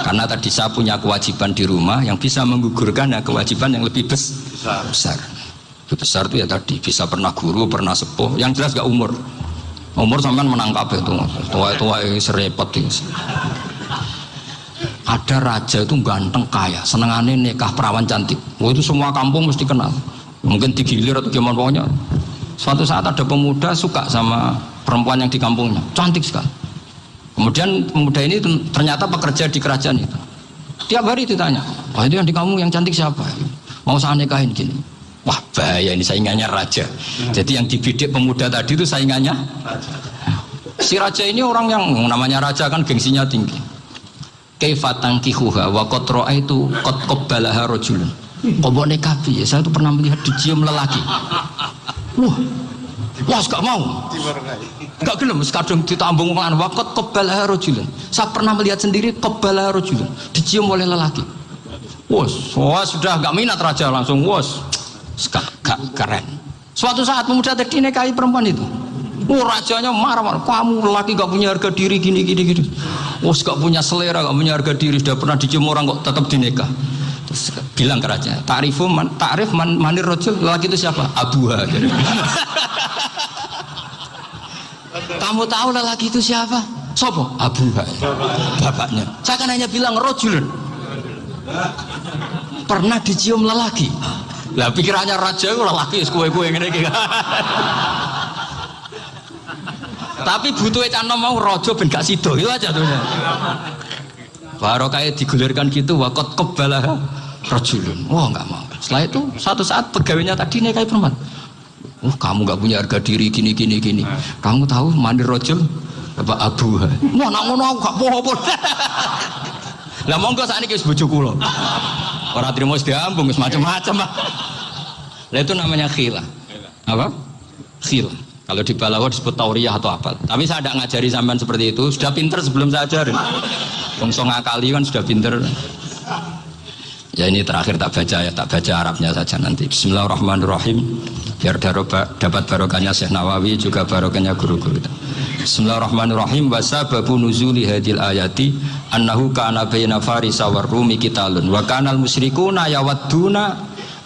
Karena tadi saya punya kewajiban di rumah yang bisa menggugurkan ya kewajiban yang lebih besar. Lebih besar itu ya tadi bisa pernah guru, pernah sepuh, yang jelas nggak umur. Umur sampean menangkap itu, tua serepot itu. Ada raja itu ganteng kaya, senengannya nikah perawan cantik. Itu semua kampung mesti kenal. Mungkin digilir atau gimana pokoknya. Suatu saat ada pemuda suka sama perempuan yang di kampungnya, cantik sekali. Kemudian pemuda ini ternyata pekerja di kerajaan itu. Tiap hari ditanya, oh itu yang di kamu yang cantik siapa? Mau saya nikahin gini. Wah bahaya ini saingannya raja. Jadi yang dibidik pemuda tadi itu saingannya raja. Si raja ini orang yang namanya raja kan gengsinya tinggi. Kaifa tankihuha wa qad ra'aitu qad qabbalaha rajulun. Kobok nikahi, saya itu pernah melihat dicium lelaki. Wah, gak mau. Gak gelem, kadang ditambung lan waqat qabbalaha rajulun. Saya pernah melihat sendiri qabbalaha rajulun, dicium oleh lelaki. Wah, sudah gak minat raja langsung, gak keren. Suatu saat pemuda tadi nikahi perempuan itu. Rajanya marah-marah, kamu lelaki gak punya harga diri gini. Gak punya selera, gak punya harga diri, sudah pernah dicium orang kok tetap dinikah. Terus bilang ke raja, ta'rif manir rajul, lelaki itu siapa? Abuha. Kamu tahu lelaki itu siapa? Sopo? Abuha. Bapaknya. Saya kan hanya bilang rajulun. Pernah dicium lelaki. Lah pikirannya raja itu lelaki kue-kue ngene iki. Tapi butuh cano mau raja ben gak sido itu aja tuh. Baru kayak digulirkan gitu waqat qabbalah rajulun. Wah enggak mau. Setelah itu satu saat pegawainya tadi nikahi perempuan. Kamu enggak punya harga diri gini. Kamu tahu mandir rajul apa abuha. Wah nak ngono aku gak apa-apa. Lah monggo sakniki wis bojo kula. Ora trimo wis diambung wis macam-macam. Lah itu namanya khilah. Apa? Khilah. Kalau di Balawa disebut tauriyah atau apa. Tapi saya tidak ngajari sampean seperti itu. Sudah pinter sebelum saya ajarin. Bongso ngakali kan sudah pinter. Ya ini terakhir tak baca Arabnya saja nanti. Bismillahirrahmanirrahim. Biar dapat barokahnya Syekh Nawawi juga barokahnya guru-guru. Bismillahirrahmanirrahim. Wasababu nuzuli hadil ayati annahu kana baina farisa war rumi qitalun wa kanal musyrikuna yawadduna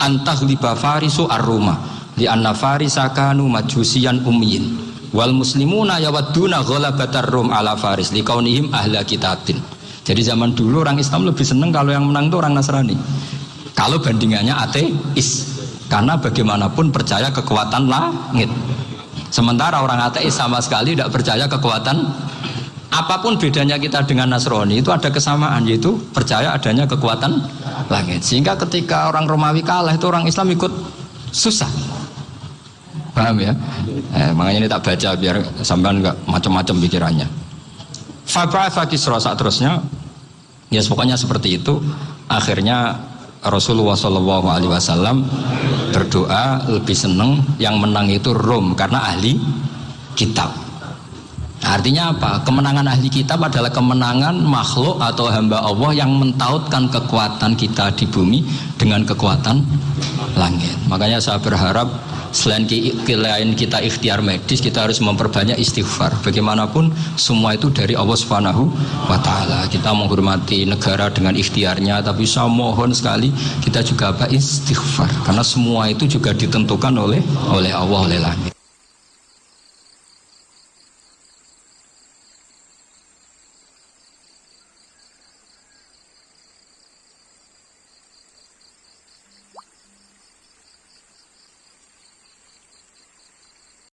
antaghliba farisu ar-ruma li anna farisa kanu majusiyan ummiyin wal muslimuna yawadduna ghalabatar rum ala faris liqaunihim ahla kitabin. Jadi zaman dulu orang Islam lebih senang kalau yang menang itu orang Nasrani. Kalau bandingannya ateis. Karena bagaimanapun percaya kekuatan langit. Sementara orang ateis sama sekali tidak percaya kekuatan. Apapun bedanya kita dengan Nasrani itu ada kesamaan, yaitu percaya adanya kekuatan langit. Sehingga ketika orang Romawi kalah itu orang Islam ikut susah. Paham ya? Makanya ini tak baca biar sampean enggak macam-macam pikirannya. Fab'atha Kisra saat terusnya, ya pokoknya seperti itu. Akhirnya Rasulullah SAW berdoa lebih senang yang menang itu Rom karena ahli kitab. Artinya apa? Kemenangan ahli kitab adalah kemenangan makhluk atau hamba Allah yang mentautkan kekuatan kita di bumi dengan kekuatan langit. Makanya saya berharap selain kita ikhtiar medis, kita harus memperbanyak istighfar. Bagaimanapun semua itu dari Allah Subhanahu wa Ta'ala. Kita menghormati negara dengan ikhtiarnya, tapi saya mohon sekali kita juga istighfar, karena semua itu juga ditentukan oleh Allah, oleh langit.